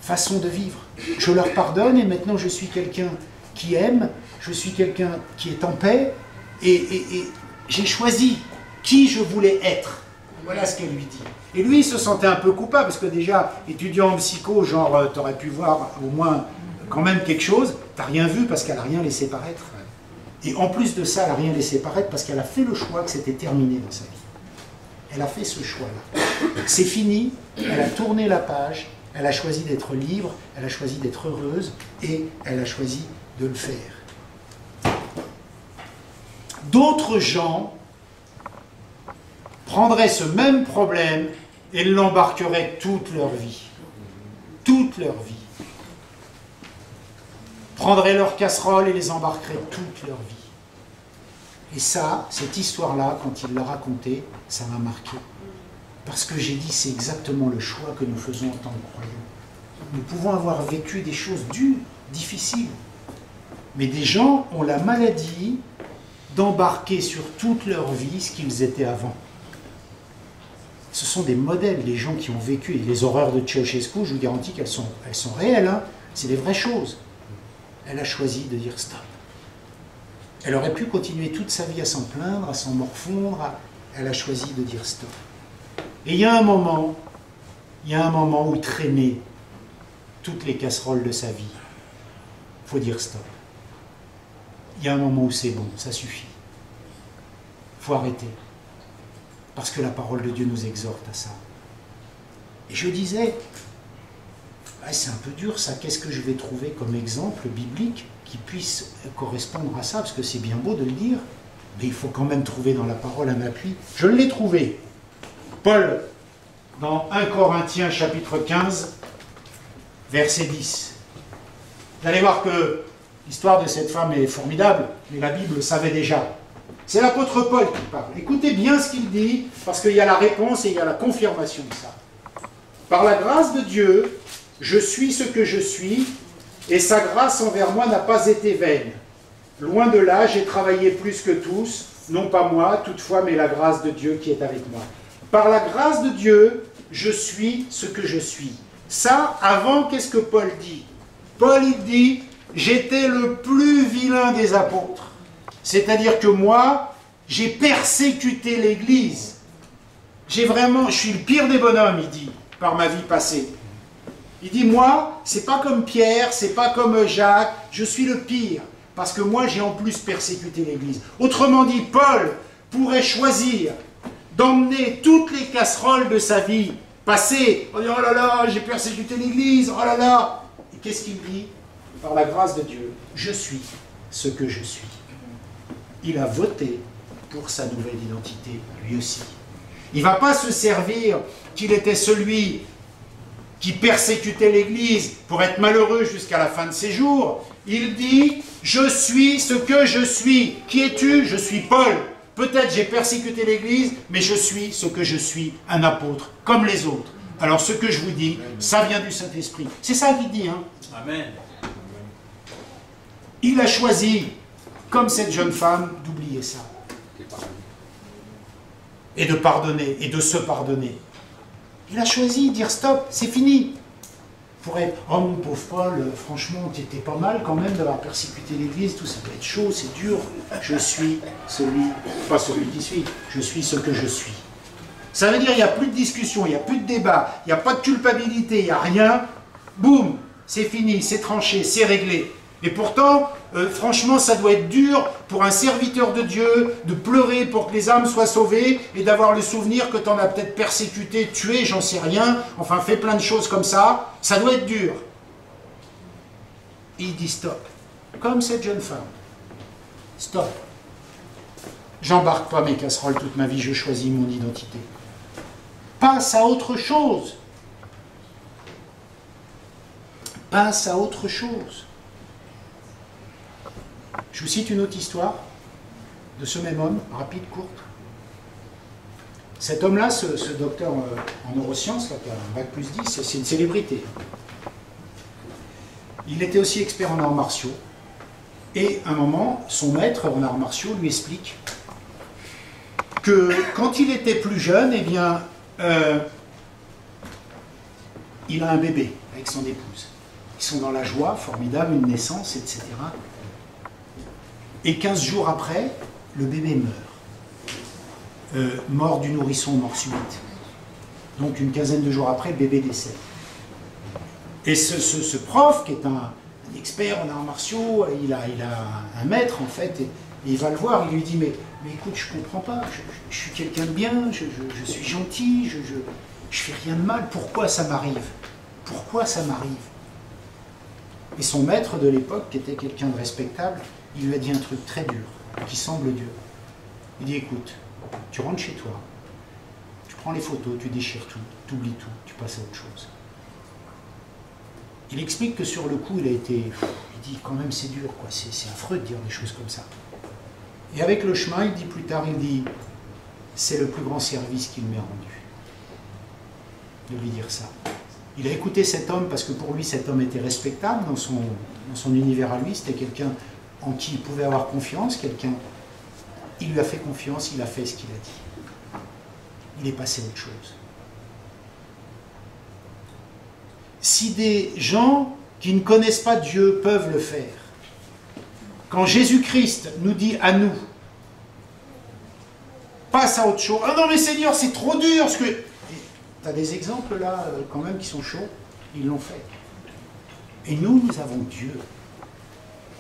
façon de vivre. Je leur pardonne et maintenant je suis quelqu'un qui aime, je suis quelqu'un qui est en paix et j'ai choisi qui je voulais être. Voilà ce qu'elle lui dit. Et lui, il se sentait un peu coupable parce que déjà, étudiant en psycho, genre, tu aurais pu voir au moins quand même quelque chose. T'as rien vu parce qu'elle n'a rien laissé paraître. Et en plus de ça, elle n'a rien laissé paraître parce qu'elle a fait le choix que c'était terminé dans sa vie. Elle a fait ce choix-là. C'est fini, elle a tourné la page, elle a choisi d'être libre, elle a choisi d'être heureuse et elle a choisi de le faire. D'autres gens prendraient ce même problème et l'embarqueraient toute leur vie. Toute leur vie. Prendraient leurs casseroles et les embarqueraient toute leur vie. Et ça, cette histoire-là, quand il l'a racontée, ça m'a marqué. Parce que j'ai dit, c'est exactement le choix que nous faisons en tant que croyants. Nous pouvons avoir vécu des choses dures, difficiles. Mais des gens ont la maladie d'embarquer sur toute leur vie ce qu'ils étaient avant. Ce sont des modèles, les gens qui ont vécu. Et les horreurs de Ceausescu, je vous garantis qu'elles sont réelles. Hein. C'est des vraies choses. Elle a choisi de dire stop. Elle aurait pu continuer toute sa vie à s'en plaindre, à s'en morfondre. Elle a choisi de dire stop. Et il y a un moment où traîner toutes les casseroles de sa vie. Il faut dire stop. Il y a un moment où c'est bon, ça suffit. Il faut arrêter. Parce que la parole de Dieu nous exhorte à ça. Et je disais, c'est un peu dur ça, qu'est-ce que je vais trouver comme exemple biblique qui puisse correspondre à ça, parce que c'est bien beau de le dire, mais il faut quand même trouver dans la parole un appui. Je l'ai trouvé. Paul, dans 1 Corinthiens chapitre 15, verset 10. Vous allez voir que l'histoire de cette femme est formidable, mais la Bible le savait déjà. C'est l'apôtre Paul qui parle. Écoutez bien ce qu'il dit, parce qu'il y a la réponse et il y a la confirmation de ça. Par la grâce de Dieu, je suis ce que je suis, et sa grâce envers moi n'a pas été vaine. Loin de là, j'ai travaillé plus que tous, non pas moi, toutefois, mais la grâce de Dieu qui est avec moi. Par la grâce de Dieu, je suis ce que je suis. Ça, avant, qu'est-ce que Paul dit? Paul, il dit, j'étais le plus vilain des apôtres. C'est-à-dire que moi, j'ai persécuté l'Église. Je suis le pire des bonhommes, il dit, par ma vie passée. Il dit, moi, c'est pas comme Pierre, c'est pas comme Jacques, je suis le pire. Parce que moi, j'ai en plus persécuté l'Église. Autrement dit, Paul pourrait choisir d'emmener toutes les casseroles de sa vie passée. On dit, oh là là, j'ai persécuté l'Église, oh là là. Et qu'est-ce qu'il dit? Par la grâce de Dieu, je suis ce que je suis. Il a voté pour sa nouvelle identité, lui aussi. Il ne va pas se servir qu'il était celui qui persécutait l'Église pour être malheureux jusqu'à la fin de ses jours. Il dit, je suis ce que je suis. Qui es-tu? Je suis Paul. Peut-être j'ai persécuté l'Église, mais je suis ce que je suis, un apôtre, comme les autres. Alors ce que je vous dis, ça vient du Saint-Esprit. C'est ça qu'il dit. Hein. Amen. Il a choisi, comme cette jeune femme, d'oublier ça. Et de pardonner, et de se pardonner. Il a choisi de dire stop, c'est fini. Pour être, oh mon pauvre Paul, franchement, t'étais pas mal quand même d'avoir persécuté l'Église, tout ça peut être chaud, c'est dur. Je suis pas celui qui suis, je suis ce que je suis. Ça veut dire qu'il n'y a plus de discussion, il n'y a plus de débat, il n'y a pas de culpabilité, il n'y a rien. Boum, c'est fini, c'est tranché, c'est réglé. Et pourtant, franchement, ça doit être dur pour un serviteur de Dieu de pleurer pour que les âmes soient sauvées et d'avoir le souvenir que tu en as peut-être persécuté, tué, j'en sais rien, enfin fait plein de choses comme ça. Ça doit être dur. Et il dit stop. Comme cette jeune femme. Stop. J'embarque pas mes casseroles toute ma vie, je choisis mon identité. Passe à autre chose. Passe à autre chose. Je vous cite une autre histoire de ce même homme, rapide, courte. Cet homme-là, ce docteur en neurosciences, là, qui a un bac plus 10, c'est une célébrité. Il était aussi expert en arts martiaux. Et à un moment, son maître en arts martiaux lui explique que quand il était plus jeune, eh bien, il a un bébé avec son épouse. Ils sont dans la joie, formidable, une naissance, etc. Et 15 jours après, le bébé meurt. Mort du nourrisson, mort subite. Donc une quinzaine de jours après, le bébé décède. Et ce prof, qui est un expert en arts martiaux, il a un maître en fait, et il va le voir, il lui dit, mais écoute, je comprends pas, je suis quelqu'un de bien, je suis gentil, je fais rien de mal, pourquoi ça m'arrive? Pourquoi ça m'arrive? Et son maître de l'époque, qui était quelqu'un de respectable, il lui a dit un truc très dur, qui semble dur. Il dit, écoute, tu rentres chez toi, tu prends les photos, tu déchires tout, tu oublies tout, tu passes à autre chose. Il explique que sur le coup, il dit, quand même c'est dur, quoi, c'est affreux de dire des choses comme ça. Et avec le chemin, il dit plus tard, il dit, c'est le plus grand service qu'il m'ait rendu, de lui dire ça. Il a écouté cet homme parce que pour lui, cet homme était respectable dans son univers à lui, c'était quelqu'un en qui il pouvait avoir confiance, il lui a fait confiance, il a fait ce qu'il a dit. Il est passé à autre chose. Si des gens qui ne connaissent pas Dieu peuvent le faire, quand Jésus-Christ nous dit à nous, passe à autre chose, ah non mais Seigneur, c'est trop dur, ce que... Tu as des exemples là, quand même, qui sont chauds, ils l'ont fait. Et nous avons Dieu,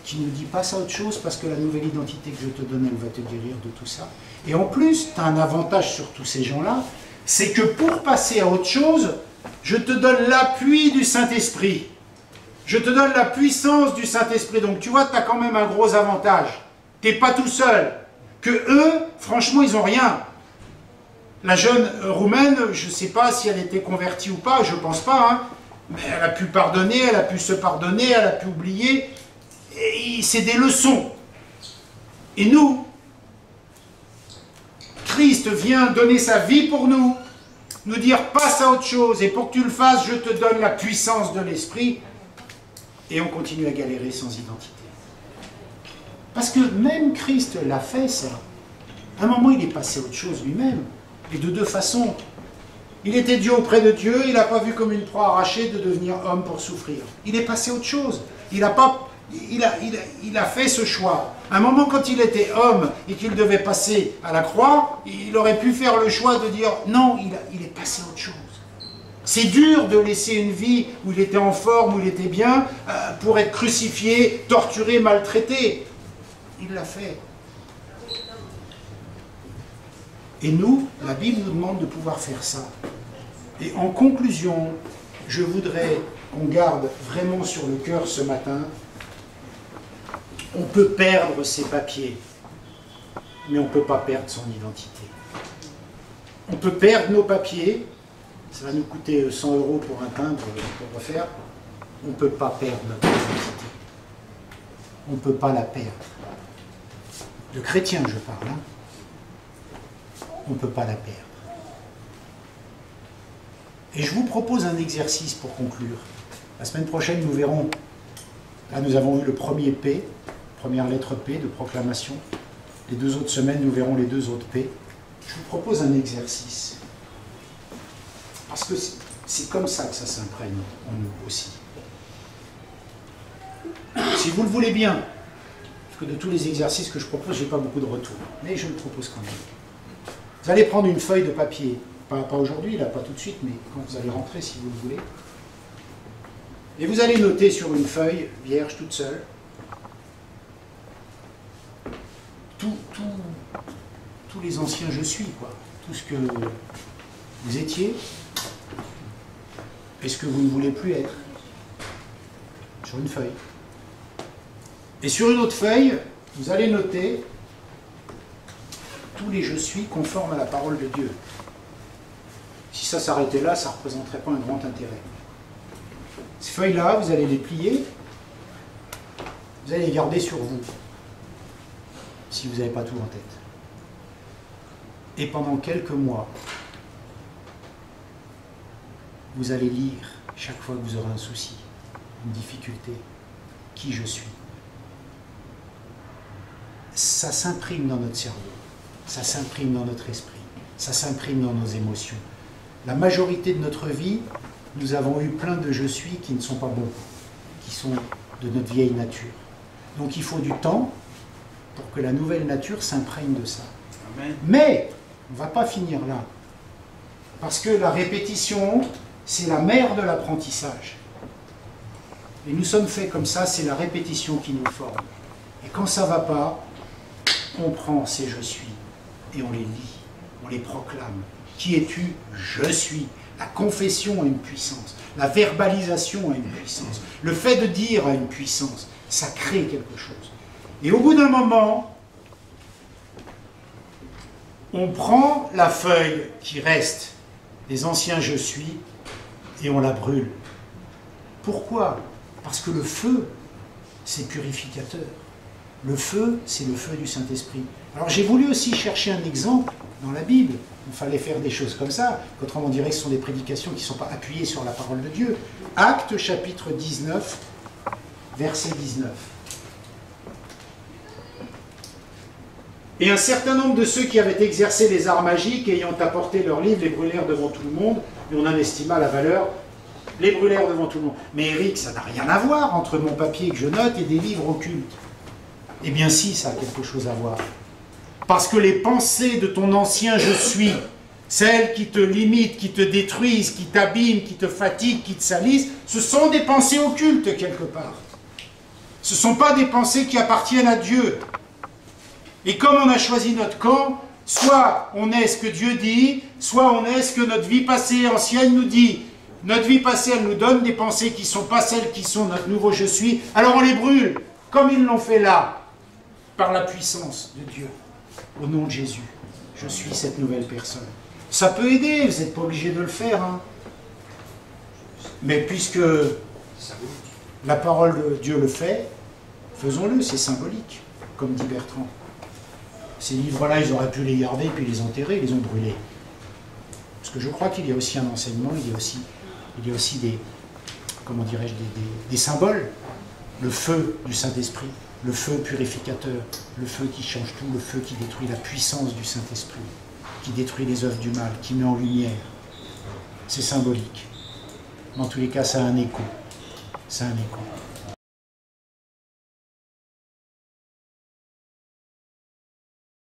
qui nous dit passe à autre chose parce que la nouvelle identité que je te donne, elle va te guérir de tout ça. Et en plus, tu as un avantage sur tous ces gens-là, c'est que pour passer à autre chose, je te donne l'appui du Saint-Esprit. Je te donne la puissance du Saint-Esprit. Donc tu vois, tu as quand même un gros avantage. Tu n'es pas tout seul. Que eux, franchement, ils n'ont rien. La jeune Roumaine, je ne sais pas si elle était convertie ou pas, je ne pense pas, hein, mais elle a pu pardonner, elle a pu se pardonner, elle a pu oublier. C'est des leçons. Et nous, Christ vient donner sa vie pour nous dire passe à autre chose, et pour que tu le fasses, je te donne la puissance de l'Esprit, et on continue à galérer sans identité. Parce que même Christ l'a fait, ça. À un moment, il est passé à autre chose lui-même. Et de deux façons. Il était Dieu auprès de Dieu, il n'a pas vu comme une proie arrachée de devenir homme pour souffrir. Il est passé à autre chose. Il a fait ce choix. À un moment, quand il était homme et qu'il devait passer à la croix, il aurait pu faire le choix de dire non, il est passé à autre chose. C'est dur de laisser une vie où il était en forme, où il était bien, pour être crucifié, torturé, maltraité. Il l'a fait. Et nous, la Bible nous demande de pouvoir faire ça. Et en conclusion, je voudrais qu'on garde vraiment sur le cœur ce matin, on peut perdre ses papiers, mais on ne peut pas perdre son identité. On peut perdre nos papiers, ça va nous coûter 100 € pour un timbre pour refaire, on ne peut pas perdre notre identité. On ne peut pas la perdre. De chrétien, je parle, hein. On ne peut pas la perdre. Et je vous propose un exercice pour conclure. La semaine prochaine, nous verrons, là nous avons eu le premier P, première lettre P de proclamation. Les 2 autres semaines, nous verrons les 2 autres P. Je vous propose un exercice. Parce que c'est comme ça que ça s'imprègne en nous aussi. Si vous le voulez bien, parce que de tous les exercices que je propose, je n'ai pas beaucoup de retours, mais je le propose quand même. Vous allez prendre une feuille de papier, pas aujourd'hui, là, pas tout de suite, mais quand vous allez rentrer, si vous le voulez. Et vous allez noter sur une feuille vierge, toute seule, tous les anciens je suis, quoi. Tout ce que vous étiez, et ce que vous ne voulez plus être. Sur une feuille. Et sur une autre feuille, vous allez noter tous les je suis conformes à la parole de Dieu. Si ça s'arrêtait là, ça ne représenterait pas un grand intérêt. Ces feuilles-là, vous allez les plier, vous allez les garder sur vous, si vous n'avez pas tout en tête. Et pendant quelques mois, vous allez lire, chaque fois que vous aurez un souci, une difficulté, qui je suis. Ça s'imprime dans notre cerveau. Ça s'imprime dans notre esprit, ça s'imprime dans nos émotions. La majorité de notre vie, nous avons eu plein de je suis qui ne sont pas bons, qui sont de notre vieille nature. Donc il faut du temps pour que la nouvelle nature s'imprègne de ça. Amen. Mais on ne va pas finir là. Parce que la répétition, c'est la mère de l'apprentissage. Et nous sommes faits comme ça, c'est la répétition qui nous forme. Et quand ça ne va pas, on prend ces je suis. Et on les lit, on les proclame. Qui es-tu? Je suis. La confession a une puissance. La verbalisation a une puissance. Le fait de dire a une puissance. Ça crée quelque chose. Et au bout d'un moment, on prend la feuille qui reste des anciens je suis et on la brûle. Pourquoi? Parce que le feu, c'est purificateur. Le feu, c'est le feu du Saint-Esprit. Alors j'ai voulu aussi chercher un exemple dans la Bible. Il fallait faire des choses comme ça, qu'autrement on dirait que ce sont des prédications qui ne sont pas appuyées sur la parole de Dieu. Actes chapitre 19, verset 19. Et un certain nombre de ceux qui avaient exercé les arts magiques, ayant apporté leurs livres, les brûlèrent devant tout le monde, et on en estima la valeur, les brûlèrent devant tout le monde. Mais Eric, ça n'a rien à voir entre mon papier que je note et des livres occultes. Eh bien si, ça a quelque chose à voir. Parce que les pensées de ton ancien je suis, celles qui te limitent, qui te détruisent, qui t'abîment, qui te fatiguent, qui te salissent, ce sont des pensées occultes quelque part. Ce ne sont pas des pensées qui appartiennent à Dieu. Et comme on a choisi notre camp, soit on est ce que Dieu dit, soit on est ce que notre vie passée ancienne nous dit. Notre vie passée, elle nous donne des pensées qui ne sont pas celles qui sont notre nouveau je suis, alors on les brûle, comme ils l'ont fait là, par la puissance de Dieu. Au nom de Jésus, je suis cette nouvelle personne. Ça peut aider, vous n'êtes pas obligé de le faire. Hein. Mais puisque la parole de Dieu le fait, faisons-le, c'est symbolique, comme dit Bertrand. Ces livres-là, ils auraient pu les garder, puis les enterrer, ils les ont brûlés. Parce que je crois qu'il y a aussi un enseignement, il y a aussi des, comment dirais-je, des symboles. le feu du Saint-Esprit, le feu purificateur, le feu qui change tout, le feu qui détruit la puissance du Saint-Esprit, qui détruit les œuvres du mal, qui met en lumière. C'est symbolique. Dans tous les cas, ça a un écho. Ça a un écho.